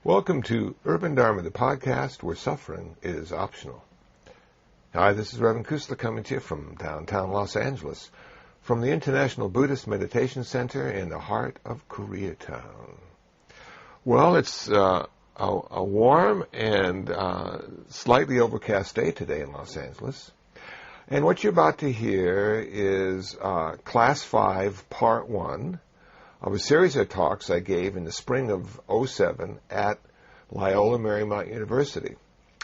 Welcome to Urban Dharma, the podcast where suffering is optional. Hi, this is Reverend Kusla coming to you from downtown Los Angeles, from the International Buddhist Meditation Center in the heart of Koreatown. Well, it's a warm and slightly overcast day today in Los Angeles. And what you're about to hear is Class 5, Part 1, of a series of talks I gave in the spring of '07 at Loyola Marymount University.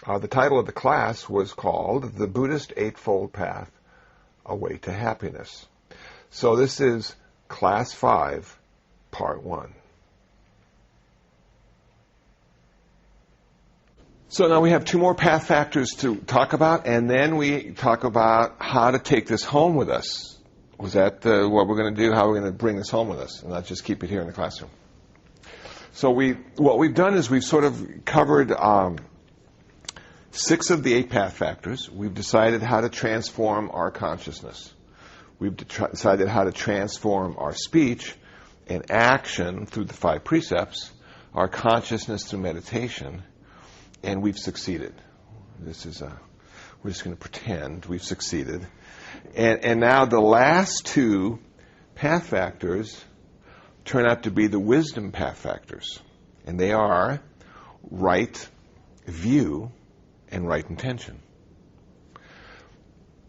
The title of the class was called The Buddhist Eightfold Path, A Way to Happiness. So this is Class 5, Part 1. So now we have two more path factors to talk about, and then we talk about how to take this home with us. Was that what we're going to do? How we're going to bring this home with us and not just keep it here in the classroom? So what we've done is we've sort of covered 6 of the 8 path factors. We've decided how to transform our consciousness. We've decided how to transform our speech and action through the 5 precepts, our consciousness through meditation, and we've succeeded. We're just going to pretend we've succeeded. And now the last 2 path factors turn out to be the wisdom path factors. And they are right view and right intention.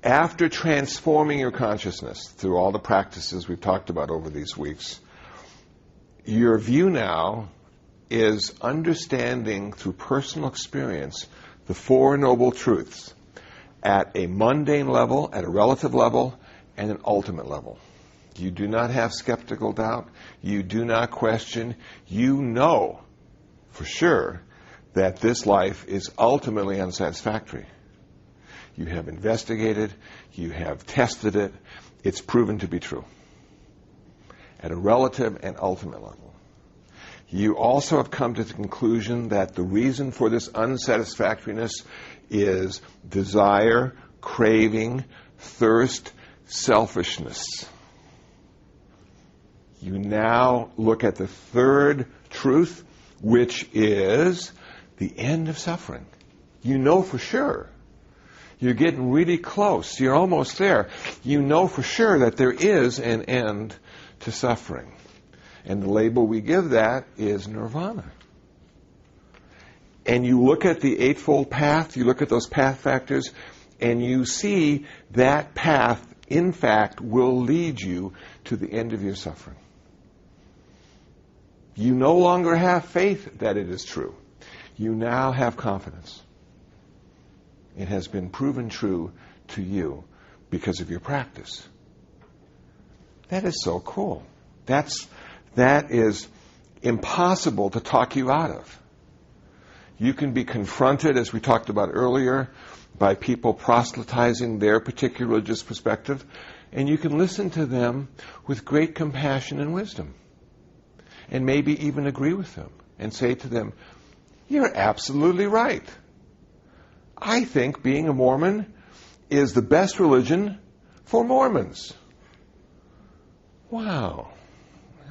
After transforming your consciousness through all the practices we've talked about over these weeks, your view now is understanding through personal experience the 4 noble truths at a mundane level, at a relative level, and an ultimate level. You do not have skeptical doubt. You do not question. You know for sure that this life is ultimately unsatisfactory. You have investigated. You have tested it. It's proven to be true at a relative and ultimate level. You also have come to the conclusion that the reason for this unsatisfactoriness is desire, craving, thirst, selfishness. You now look at the 3rd truth, which is the end of suffering. You know for sure. You're getting really close. You're almost there. You know for sure that there is an end to suffering. And the label we give that is nirvana. And you look at the Eightfold Path, you look at those path factors, and you see that path, in fact, will lead you to the end of your suffering. You no longer have faith that it is true. You now have confidence. It has been proven true to you because of your practice. That is so cool. That is impossible to talk you out of. You can be confronted, as we talked about earlier, by people proselytizing their particular religious perspective, and you can listen to them with great compassion and wisdom, and maybe even agree with them, and say to them, "You're absolutely right. I think being a Mormon is the best religion for Mormons." Wow.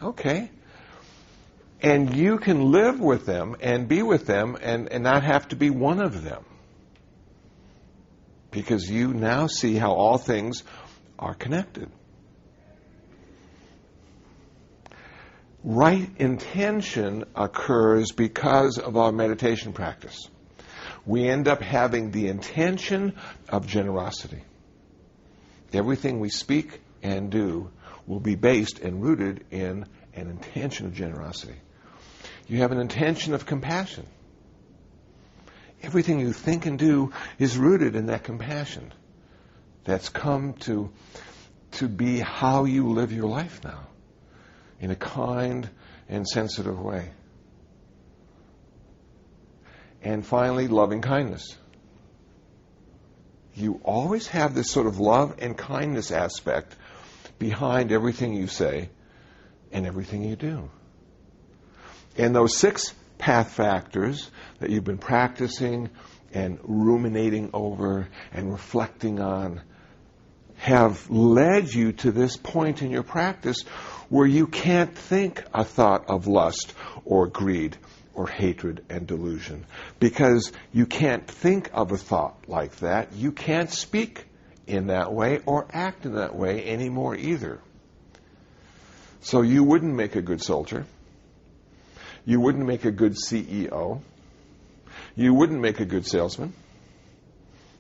Okay. And you can live with them and be with them and not have to be one of them. Because you now see how all things are connected. Right intention occurs because of our meditation practice. We end up having the intention of generosity. Everything we speak and do will be based and rooted in an intention of generosity. You have an intention of compassion. Everything you think and do is rooted in that compassion. That's come to be how you live your life now, in a kind and sensitive way. And finally, loving kindness. You always have this sort of love and kindness aspect behind everything you say and everything you do. And those 6 path factors that you've been practicing and ruminating over and reflecting on have led you to this point in your practice where you can't think a thought of lust or greed or hatred and delusion. Because you can't think of a thought like that. You can't speak in that way or act in that way anymore either. So you wouldn't make a good soldier. You wouldn't make a good CEO. You wouldn't make a good salesman.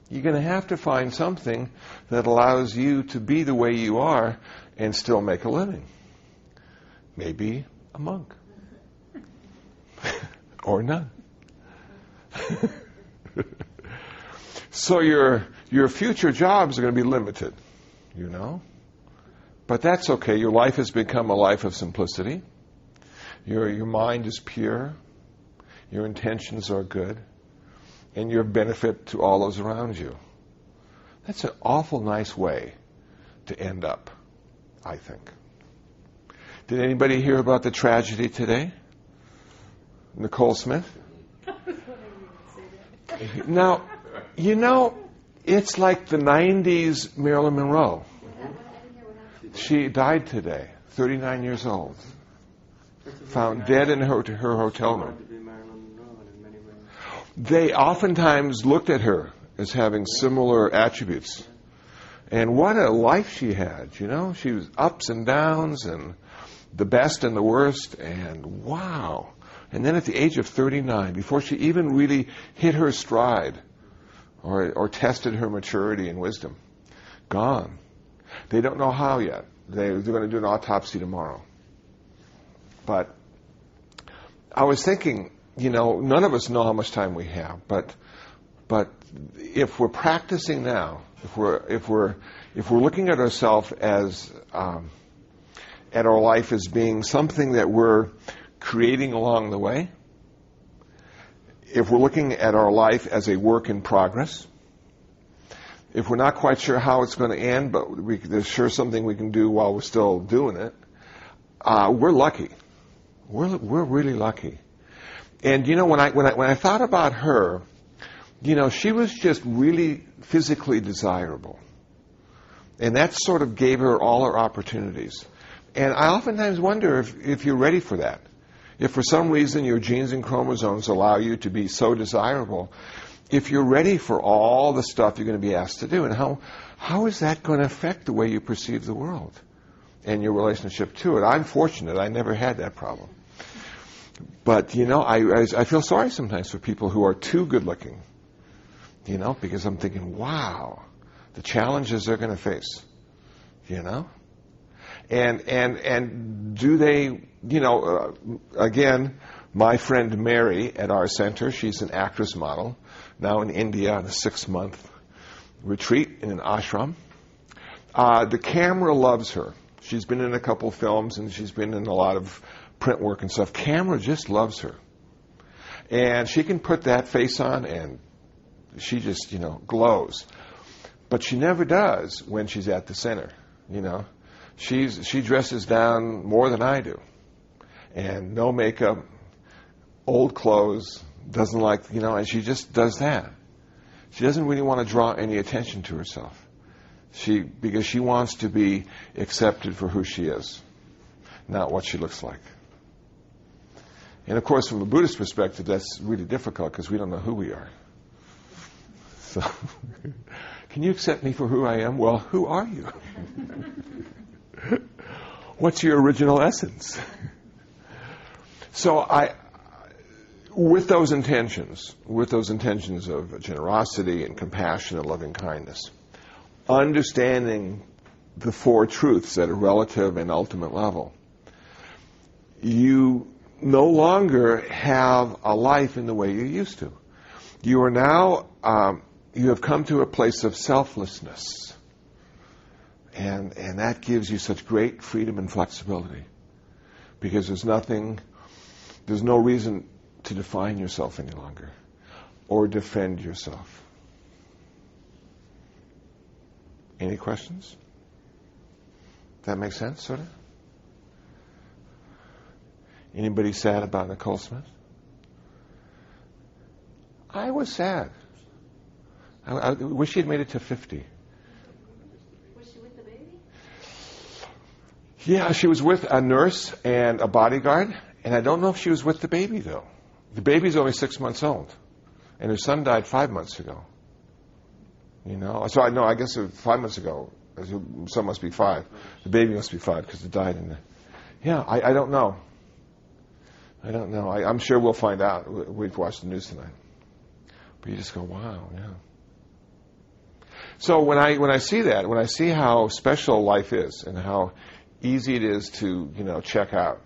You're going to have to find something that allows you to be the way you are and still make a living. Maybe a monk. Or none. So your future jobs are going to be limited, you know. But that's okay. Your life has become a life of simplicity. Your mind is pure. Your intentions are good. And you're a benefit to all those around you. That's an awful nice way to end up, I think. Did anybody hear about the tragedy today? Nicole Smith? Now, you know, it's like the 90s Marilyn Monroe. She died today, 39 years old. Found dead in her hotel room. They oftentimes looked at her as having similar attributes. And what a life she had, you know. She was ups and downs and the best and the worst, and wow. And then at the age of 39, before she even really hit her stride or tested her maturity and wisdom, gone. They don't know how yet. They're going to do an autopsy tomorrow. But I was thinking, you know, none of us know how much time we have, but if we're practicing now, if we're looking at ourselves as at our life as being something that we're creating along the way, if we're looking at our life as a work in progress, if we're not quite sure how it's going to end, but there's sure something we can do while we're still doing it, we're lucky. We're really lucky. And you know, when I thought about her, you know, she was just really physically desirable, and that sort of gave her all her opportunities. And I oftentimes wonder if you're ready for that. If for some reason your genes and chromosomes allow you to be so desirable, if you're ready for all the stuff you're going to be asked to do, and how is that going to affect the way you perceive the world and your relationship to it? I'm fortunate. I never had that problem. But, you know, I feel sorry sometimes for people who are too good looking, you know, because I'm thinking, wow, the challenges they're going to face, you know? And do they, you know, again, my friend Mary at our center, she's an actress model, now in India on a 6-month retreat in an ashram. The camera loves her. She's been in a couple films and she's been in a lot of print work and stuff. Camera just loves her. And she can put that face on and she just, you know, glows. But she never does when she's at the center, you know. She dresses down more than I do. And no makeup, old clothes, doesn't like, you know, and she just does that. She doesn't really want to draw any attention to herself. Because she wants to be accepted for who she is, not what she looks like. And of course, from a Buddhist perspective, that's really difficult because we don't know who we are. So, can you accept me for who I am? Well, who are you? What's your original essence? So with those intentions of generosity and compassion and loving kindness, understanding the four truths at a relative and ultimate level, you no longer have a life in the way you used to. You are now, you have come to a place of selflessness. And that gives you such great freedom and flexibility. Because there's no reason to define yourself any longer or defend yourself. Any questions? That make sense, sort of? Anybody sad about Nicole Smith? I was sad. I wish she had made it to 50. Was she with the baby? Yeah, she was with a nurse and a bodyguard, and I don't know if she was with the baby, though. The baby's only 6 months old, and her son died 5 months ago. So I guess it was 5 months ago. The son must be 5. The baby must be 5 because it died in the... Yeah, I don't know. I don't know. I'm sure we'll find out. We've watched the news tonight. But you just go, wow, yeah. So when I see that, when I see how special life is and how easy it is to, check out,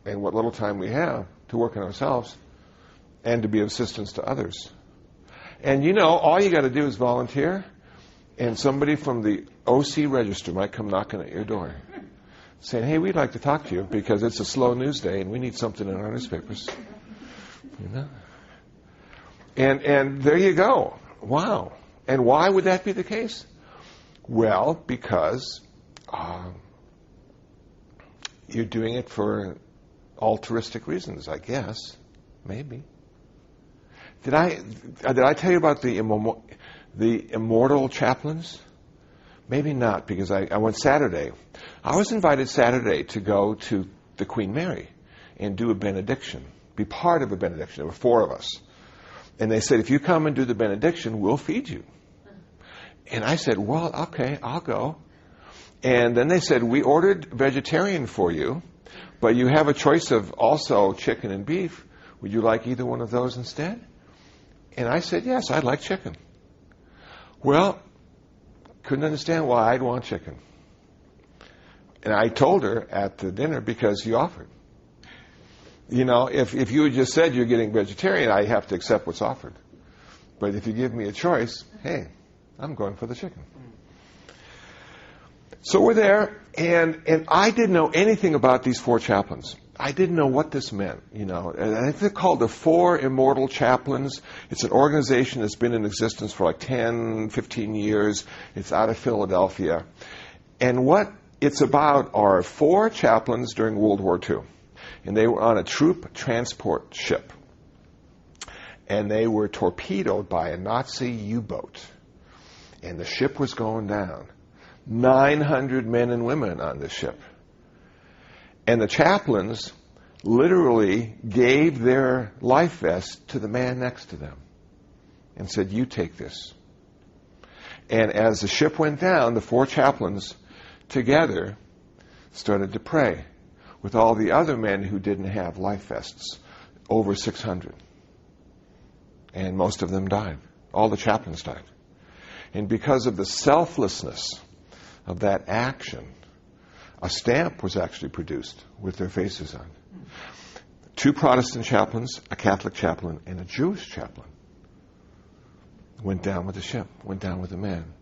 and what little time we have to work on ourselves and to be of assistance to others. And all you got to do is volunteer, and somebody from the OC register might come knocking at your door saying, hey, we'd like to talk to you because it's a slow news day and we need something in our newspapers. And there you go. Wow. And why would that be the case? Well, because you're doing it for altruistic reasons, I guess. Maybe. Did I tell you about the immortal chaplains? Maybe not, because I went Saturday. I was invited Saturday to go to the Queen Mary and do a benediction, be part of a benediction. There were 4 of us. And they said, if you come and do the benediction, we'll feed you. And I said, well, okay, I'll go. And then they said, we ordered vegetarian for you, but you have a choice of also chicken and beef. Would you like either one of those instead? And I said, yes, I'd like chicken. Well, couldn't understand why I'd want chicken. And I told her at the dinner because you offered. If you had just said you're getting vegetarian, I have to accept what's offered. But if you give me a choice, hey, I'm going for the chicken. So we're there, and I didn't know anything about these 4 chaplains. I didn't know what this meant, And I think they're called the 4 Immortal Chaplains. It's an organization that's been in existence for like 10, 15 years. It's out of Philadelphia. And what it's about are 4 chaplains during World War II. And they were on a troop transport ship. And they were torpedoed by a Nazi U-boat. And the ship was going down. 900 men and women on this ship. And the chaplains literally gave their life vest to the man next to them and said, you take this. And as the ship went down, the 4 chaplains together started to pray with all the other men who didn't have life vests, over 600. And most of them died. All the chaplains died. And because of the selflessness of that action, a stamp was actually produced with their faces on. 2 Protestant chaplains, a Catholic chaplain, and a Jewish chaplain went down with the ship, went down with the man.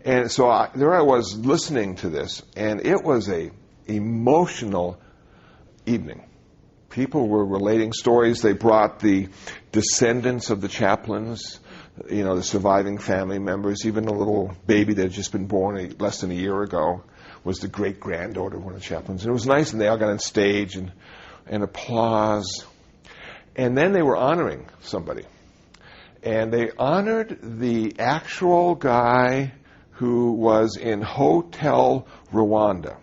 And so there I was listening to this, and it was a emotional evening. People were relating stories. They brought the descendants of the chaplains, the surviving family members, even a little baby that had just been born less than a year ago was the great-granddaughter of one of the chaplains. And it was nice, and they all got on stage and applause. And then they were honoring somebody. And they honored the actual guy who was in Hotel Rwanda.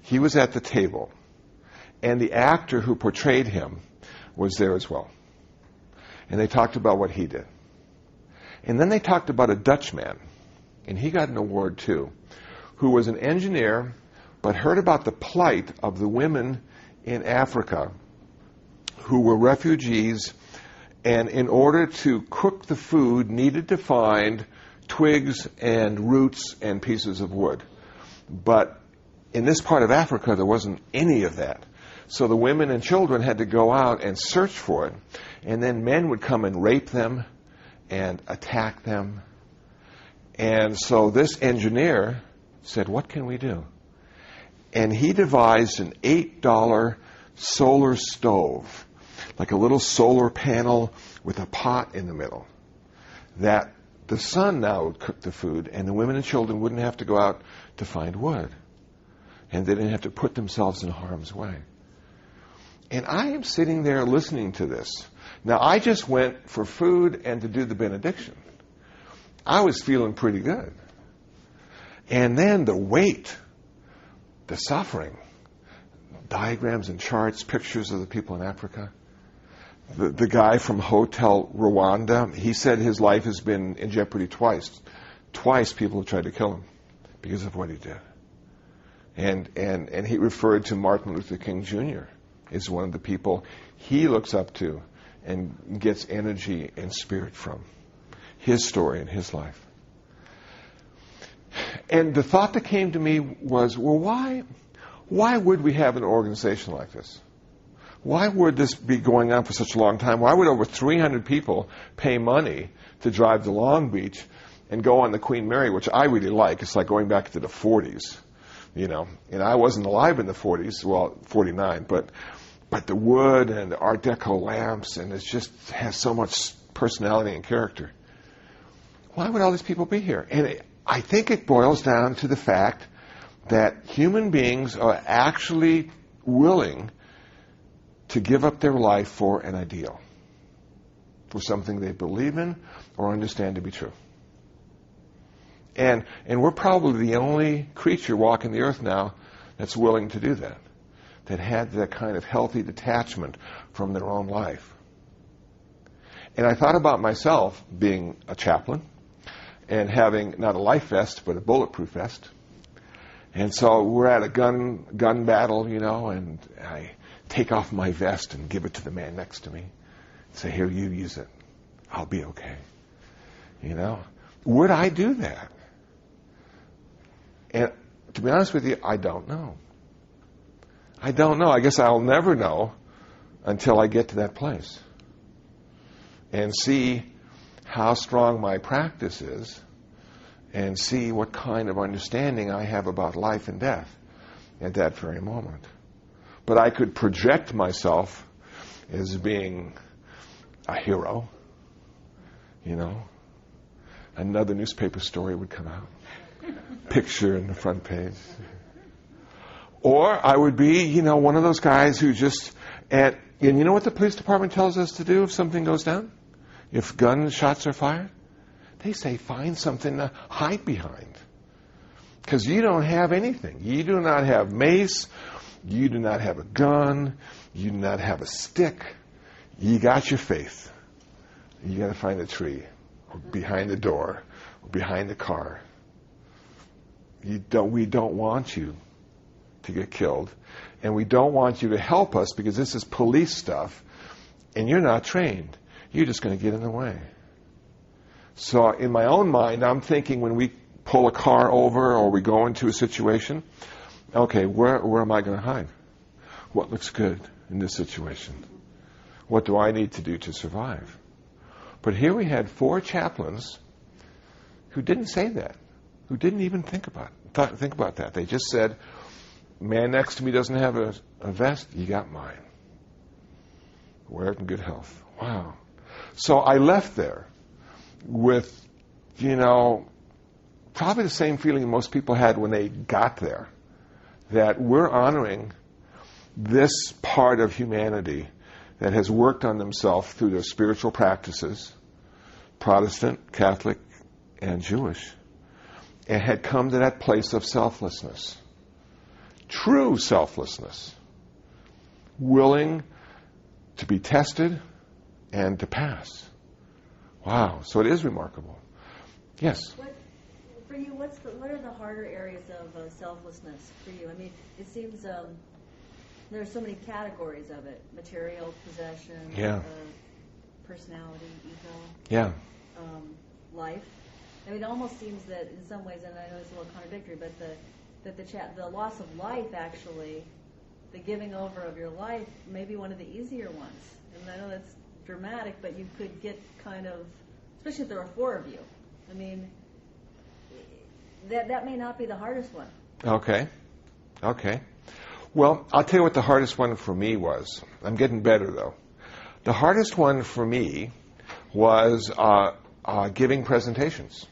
He was at the table. And the actor who portrayed him was there as well. And they talked about what he did. And then they talked about a Dutchman, and he got an award too, who was an engineer but heard about the plight of the women in Africa who were refugees, and in order to cook the food needed to find twigs and roots and pieces of wood. But in this part of Africa, there wasn't any of that. So the women and children had to go out and search for it. And then men would come and rape them and attack them. And so this engineer said, what can we do? And he devised an $8 solar stove, like a little solar panel with a pot in the middle, that the sun now would cook the food, and the women and children wouldn't have to go out to find wood. And they didn't have to put themselves in harm's way. And I am sitting there listening to this. Now, I just went for food and to do the benediction. I was feeling pretty good. And then the weight, the suffering, diagrams and charts, pictures of the people in Africa. the guy from Hotel Rwanda, he said his life has been in jeopardy twice. Twice people have tried to kill him because of what he did. And he referred to Martin Luther King Jr. as one of the people he looks up to and gets energy and spirit from. His story and his life. And the thought that came to me was, well, why would we have an organization like this? Why would this be going on for such a long time? Why would over 300 people pay money to drive to Long Beach and go on the Queen Mary, which I really like? It's like going back to the 40s, you know. And I wasn't alive in the 40s, well, 49, but the wood and the Art Deco lamps, and it just has so much personality and character. Why would all these people be here? And I think it boils down to the fact that human beings are actually willing to give up their life for an ideal, for something they believe in or understand to be true. And we're probably the only creature walking the earth now that's willing to do that had that kind of healthy detachment from their own life. And I thought about myself being a chaplain and having not a life vest, but a bulletproof vest. And so we're at a gun battle, you know, and I take off my vest and give it to the man next to me. Say, here, you use it. I'll be okay. You know? Would I do that? And to be honest with you, I don't know. I don't know. I guess I'll never know until I get to that place and see how strong my practice is and see what kind of understanding I have about life and death at that very moment. But I could project myself as being a hero, you know. Another newspaper story would come out. Picture in the front page. Or I would be, you know, one of those guys who just, and you know what the police department tells us to do if something goes down? If gunshots are fired? They say find something to hide behind. Because you don't have anything. You do not have mace. You do not have a gun. You do not have a stick. You got your faith. You got to find a tree, or behind the door, or behind the car. We don't want you to get killed. And we don't want you to help us because this is police stuff and you're not trained. You're just going to get in the way. So in my own mind, I'm thinking when we pull a car over or we go into a situation, okay, where am I going to hide? What looks good in this situation? What do I need to do to survive? But here we had 4 chaplains who didn't say that, who didn't even think about that. They just said, man next to me doesn't have a vest, you got mine. Wear it in good health. Wow. So I left there with, you know, probably the same feeling most people had when they got there, that we're honoring this part of humanity that has worked on themselves through their spiritual practices, Protestant, Catholic, and Jewish, and had come to that place of selflessness. True selflessness. Willing to be tested and to pass. Wow. So it is remarkable. Yes? For you, what are the harder areas of selflessness for you? I mean, it seems there are so many categories of it. Material, possession, personality, ego. Yeah. Life. I mean, it almost seems that in some ways, and I know it's a little contradictory, but the loss of life actually, the giving over of your life, may be one of the easier ones. And I know that's dramatic, but you could get kind of, especially if there are 4 of you. I mean, that may not be the hardest one. Okay. Well, I'll tell you what the hardest one for me was. I'm getting better, though. The hardest one for me was giving presentations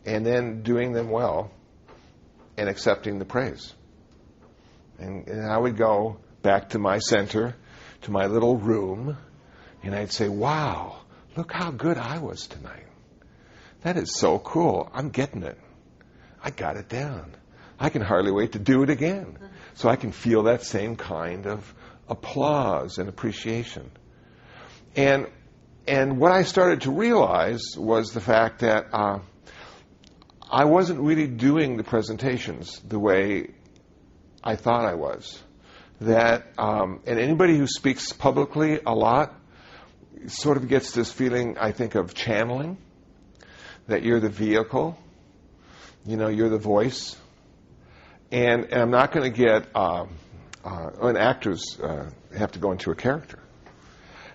and then doing them well and accepting the praise. And I would go back to my center, to my little room, and I'd say, wow, look how good I was tonight. That is so cool. I'm getting it. I got it down. I can hardly wait to do it again. So I can feel that same kind of applause and appreciation. And what I started to realize was the fact that I wasn't really doing the presentations the way I thought I was. And anybody who speaks publicly a lot sort of gets this feeling, I think, of channeling, that you're the vehicle, you're the voice. And I'm not going to get, and actors have to go into a character.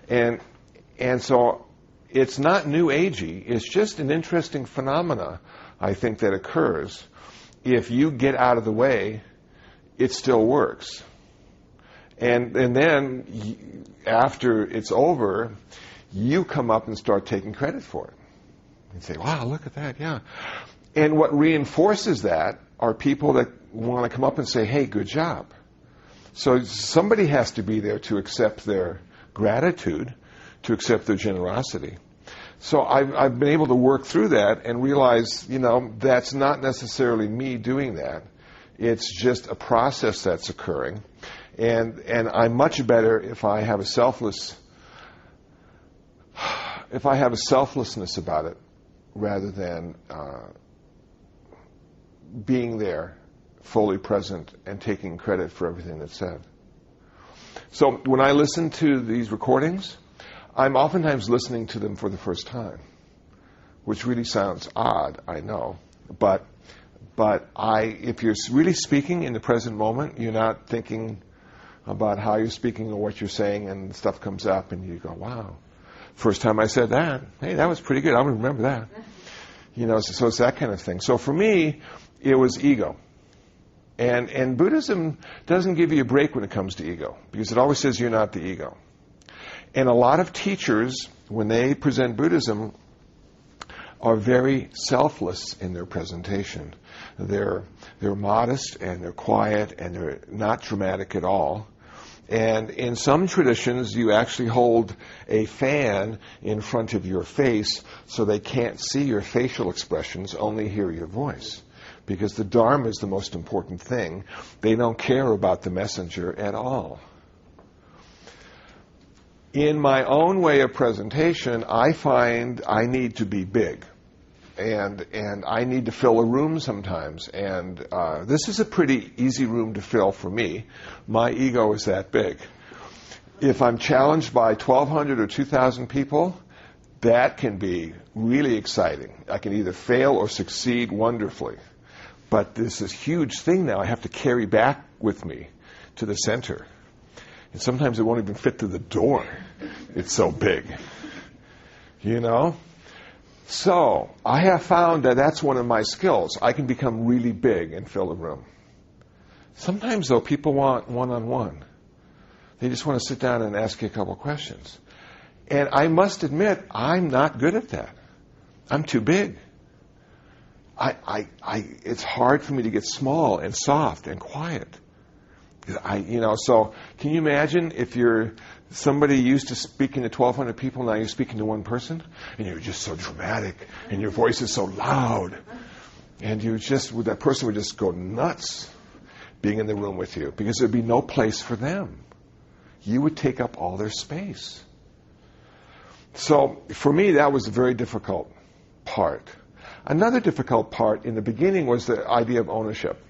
And so it's not new agey, it's just an interesting phenomena, I think, that occurs. If you get out of the way, it still works. And then after it's over, you come up and start taking credit for it. And say, wow, look at that, yeah. And what reinforces that are people that want to come up and say, hey, good job. So somebody has to be there to accept their gratitude, to accept their generosity. So I've been able to work through that and realize, that's not necessarily me doing that. It's just a process that's occurring. And I'm much better if I have a selflessness about it, rather than being there, fully present, and taking credit for everything that's said. So when I listen to these recordings, I'm oftentimes listening to them for the first time, which really sounds odd, I know. But if you're really speaking in the present moment, you're not thinking about how you're speaking or what you're saying, and stuff comes up and you go, wow, first time I said that, hey, that was pretty good, I'm going to remember that. So it's that kind of thing. So for me, it was ego. And Buddhism doesn't give you a break when it comes to ego, because it always says you're not the ego. And a lot of teachers, when they present Buddhism, are very selfless in their presentation. They're modest, and they're quiet, and they're not dramatic at all. And in some traditions, you actually hold a fan in front of your face so they can't see your facial expressions, only hear your voice. Because the Dharma is the most important thing. They don't care about the messenger at all. In my own way of presentation, I find I need to be big. And I need to fill a room sometimes. And this is a pretty easy room to fill for me. My ego is that big. If I'm challenged by 1,200 or 2,000 people, that can be really exciting. I can either fail or succeed wonderfully. But there's this huge thing now I have to carry back with me to the center. And sometimes it won't even fit through the door. It's so big. So I have found that that's one of my skills. I can become really big and fill a room. Sometimes, though, people want one-on-one. They just want to sit down and ask you a couple questions. And I must admit, I'm not good at that. I'm too big. It's hard for me to get small and soft and quiet. So can you imagine if you're somebody used to speaking to 1,200 people, now you're speaking to one person, and you're just so dramatic, and your voice is so loud, and that person would just go nuts being in the room with you, because there'd be no place for them. You would take up all their space. So for me, that was a very difficult part. Another difficult part in the beginning was the idea of ownership.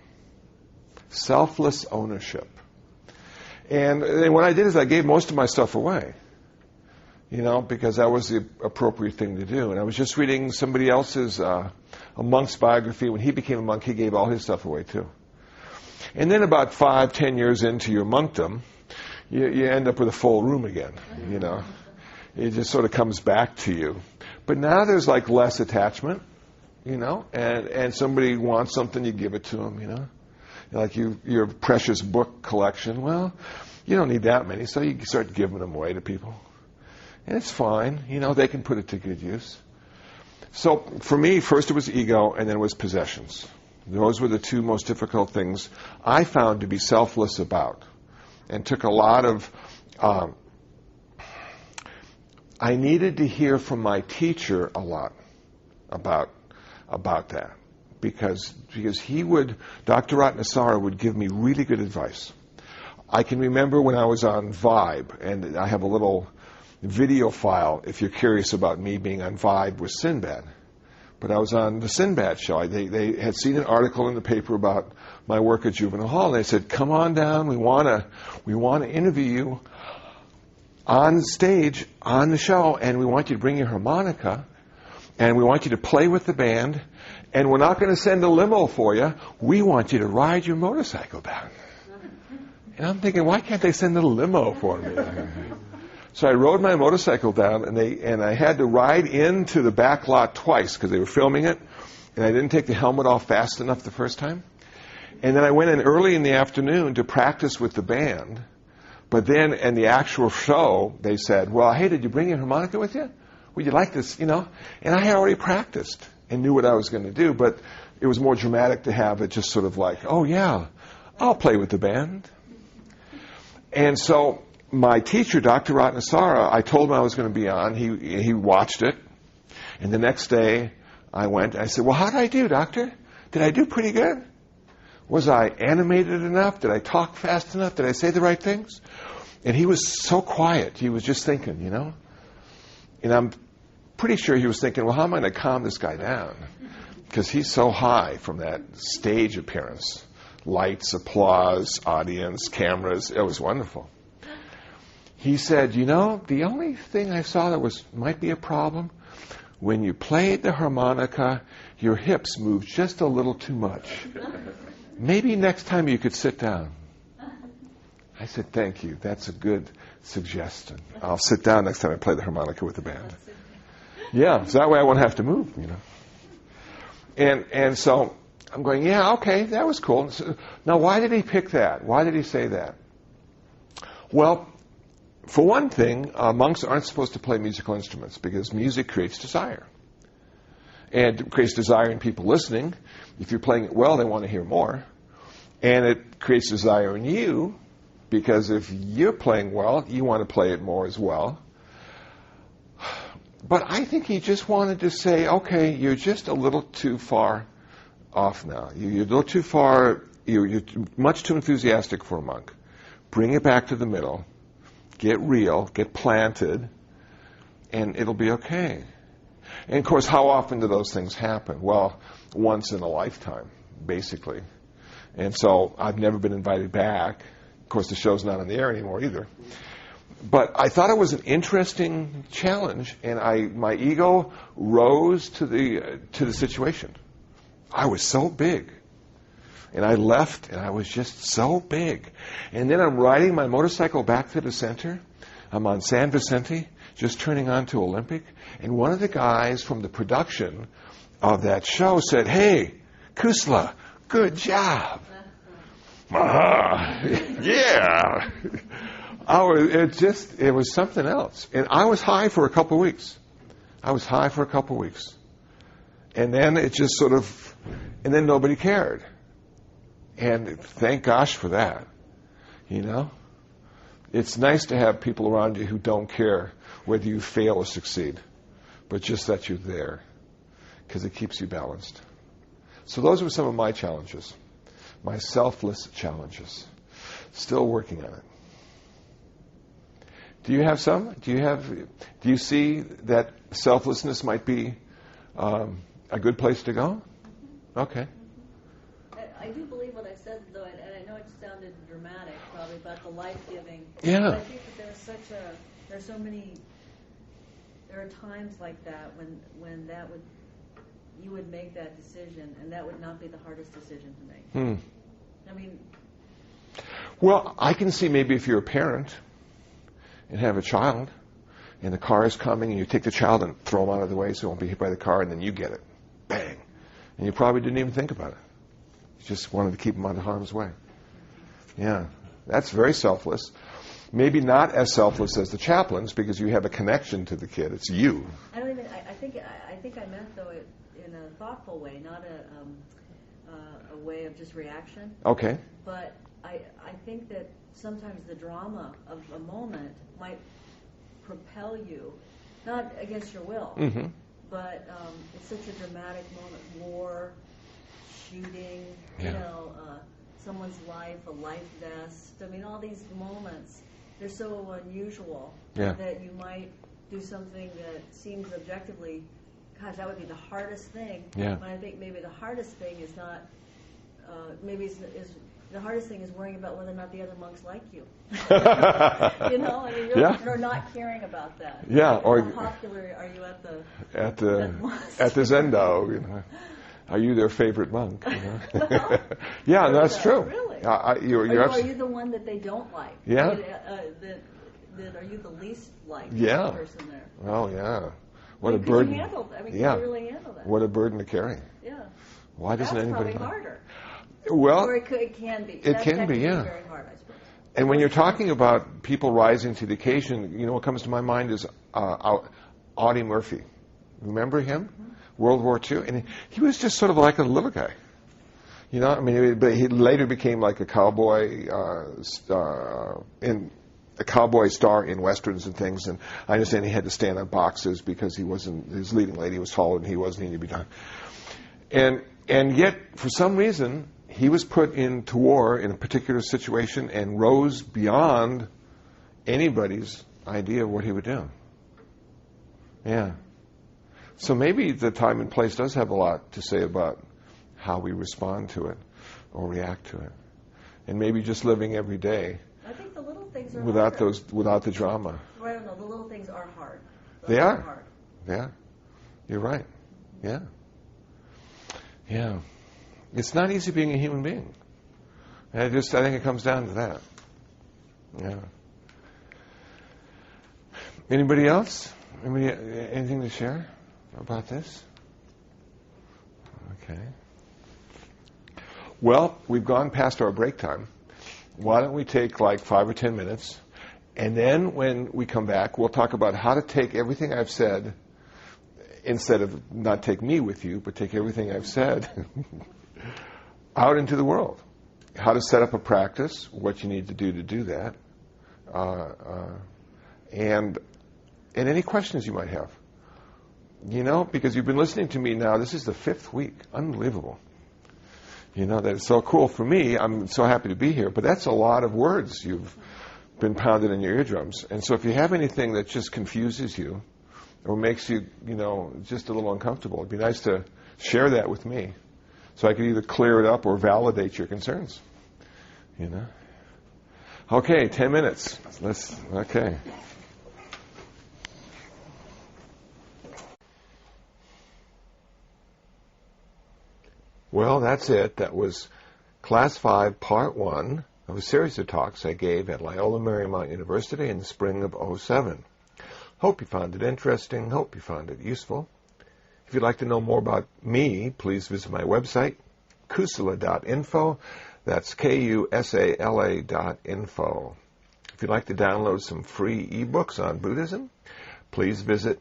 Selfless ownership. And what I did is I gave most of my stuff away, because that was the appropriate thing to do. And I was just reading somebody else's, a monk's biography. When he became a monk, he gave all his stuff away too. And then about 5-10 years into your monkdom, you end up with a full room again, It just sort of comes back to you. But now there's like less attachment, and somebody wants something, you give it to them, Like your precious book collection, well, you don't need that many, so you start giving them away to people. And it's fine, they can put it to good use. So for me, first it was ego, and then it was possessions. Those were the two most difficult things I found to be selfless about, and took a lot of... I needed to hear from my teacher a lot about that. Because Dr. Ratnasara would give me really good advice. I can remember when I was on Vibe, and I have a little video file if you're curious about me being on Vibe with Sinbad. But I was on the Sinbad show. They had seen an article in the paper about my work at Juvenile Hall, and they said, "Come on down. We want to interview you on stage on the show, and we want you to bring your harmonica, and we want you to play with the band, and we're not going to send a limo for you. We want you to ride your motorcycle down." And I'm thinking, why can't they send a limo for me? So I rode my motorcycle down, and I had to ride into the back lot twice because they were filming it, and I didn't take the helmet off fast enough the first time. And then I went in early in the afternoon to practice with the band. But then in the actual show, they said, "Well, hey, did you bring your harmonica with you? Would you like this, And I had already practiced and knew what I was going to do, but it was more dramatic to have it just sort of like, "Oh, yeah, I'll play with the band." And so my teacher, Dr. Ratnasara, I told him I was going to be on. He watched it. And the next day I went, and I said, "Well, how did I do, doctor? Did I do pretty good? Was I animated enough? Did I talk fast enough? Did I say the right things?" And he was so quiet. He was just thinking, And I'm pretty sure he was thinking, well, how am I going to calm this guy down? Because he's so high from that stage appearance. Lights, applause, audience, cameras. It was wonderful. He said, the only thing I saw that might be a problem, when you played the harmonica, your hips moved just a little too much. Maybe next time you could sit down. I said, "Thank you. That's a good suggestion. I'll sit down next time I play the harmonica with the band." Yeah, so that way I won't have to move, And so I'm going, yeah, okay, that was cool. So, now, why did he pick that? Why did he say that? Well, for one thing, monks aren't supposed to play musical instruments because music creates desire. And it creates desire in people listening. If you're playing it well, they want to hear more. And it creates desire in you because if you're playing well, you want to play it more as well. But I think he just wanted to say, okay, you're just a little too far off now. You're a little too far, you're much too enthusiastic for a monk. Bring it back to the middle. Get real, get planted, and it'll be okay. And of course, how often do those things happen? Well, once in a lifetime, basically. And so I've never been invited back. Of course, the show's not on the air anymore either. But I thought it was an interesting challenge, and my ego rose to the situation. I was so big. And I left, and I was just so big. And then I'm riding my motorcycle back to the center. I'm on San Vicente, just turning on to Olympic. And one of the guys from the production of that show said, "Hey, Kusla, good job." Yeah. It was something else. And I was high for a couple of weeks. And then it just and then nobody cared. And thank gosh for that. It's nice to have people around you who don't care whether you fail or succeed, but just that you're there, because it keeps you balanced. So those were some of my challenges, my selfless challenges. Still working on it. Do you have some? Do you see that selflessness might be a good place to go? Okay. I do believe what I said, though, and I know it sounded dramatic, probably, about the life-giving. Yeah. But I think that there are times like that when you would make that decision, and that would not be the hardest decision to make. I mean. Well, I can see maybe if you're a parent and have a child, and the car is coming, and you take the child and throw him out of the way so he won't be hit by the car, and then you get it. Bang. And you probably didn't even think about it. Just wanted to keep them out of harm's way. Yeah, that's very selfless. Maybe not as selfless as the chaplains because you have a connection to the kid. It's you. I think I meant though it in a thoughtful way, not a way of just reaction. Okay. But I think that sometimes the drama of a moment might propel you, not against your will, but it's such a dramatic moment. War. Shooting, someone's life, a life vest. I mean, all these moments they're so unusual Yeah. that you might do something that seems objectively, gosh, that would be the hardest thing. Yeah. But I think maybe the hardest thing is not, the hardest thing is worrying about whether or not the other monks like you. You know, I mean, you're not caring about that. Yeah, or how popular are you at the at the Zendo? You know, are you their favorite monk? You know? Well, yeah, that's true. Really? You're are you the one that they don't like? Yeah. Are you the least liked Yeah. person there? Oh yeah. What a Can burden. you handle that? I mean, Yeah. can you really handle that? What a burden to carry. Yeah. Why doesn't That's anybody? probably harder. Well, Or it can be. It can be, yeah. Very hard, I suppose. and when you're talking about people rising to the occasion, you know what comes to my mind is Audie Murphy. Remember him? Mm-hmm. World War II, and he was just sort of like a little guy. You know, I mean, but he later became like a cowboy a cowboy star in westerns and things. And I understand he had to stand on boxes because his leading lady was taller than he was, and he needed to be done. And yet, for some reason, he was put into war in a particular situation and rose beyond anybody's idea of what he would do. Yeah. So maybe the time and place does have a lot to say about how we respond to it or react to it. And maybe just living every day I think the little things are without harder. without the drama. Well, I don't know. The little things are hard. They are. Hard. Yeah. You're right. Yeah. Yeah. It's not easy being a human being. I think it comes down to that. Yeah. Anybody else? Anything to share about this? Okay. Well, we've gone past our break time. Why don't we take like 5 or 10 minutes, and then when we come back, we'll talk about how to take everything I've said, instead of not take me with you, but take everything I've said out into the world. How to set up a practice, what you need to do that, and any questions you might have. You know, because you've been listening to me now, this is the 5th week. Unbelievable. You know, that it's so cool for me. I'm so happy to be here, but that's a lot of words you've been pounded in your eardrums. And so if you have anything that just confuses you or makes you, you know, just a little uncomfortable, it'd be nice to share that with me so I can either clear it up or validate your concerns. You know? Okay, 10 minutes. Okay. Well, that's it. That was Class 5, Part 1 of a series of talks I gave at Loyola Marymount University in the spring of '07. Hope you found it interesting. Hope you found it useful. If you'd like to know more about me, please visit my website, kusala.info. That's KUSALA.info. If you'd like to download some free ebooks on Buddhism, please visit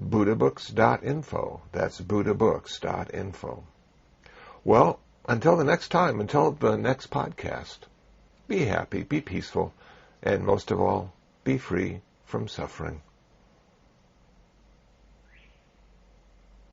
buddhabooks.info. That's buddhabooks.info. Well, until the next time, until the next podcast, be happy, be peaceful, and most of all, be free from suffering.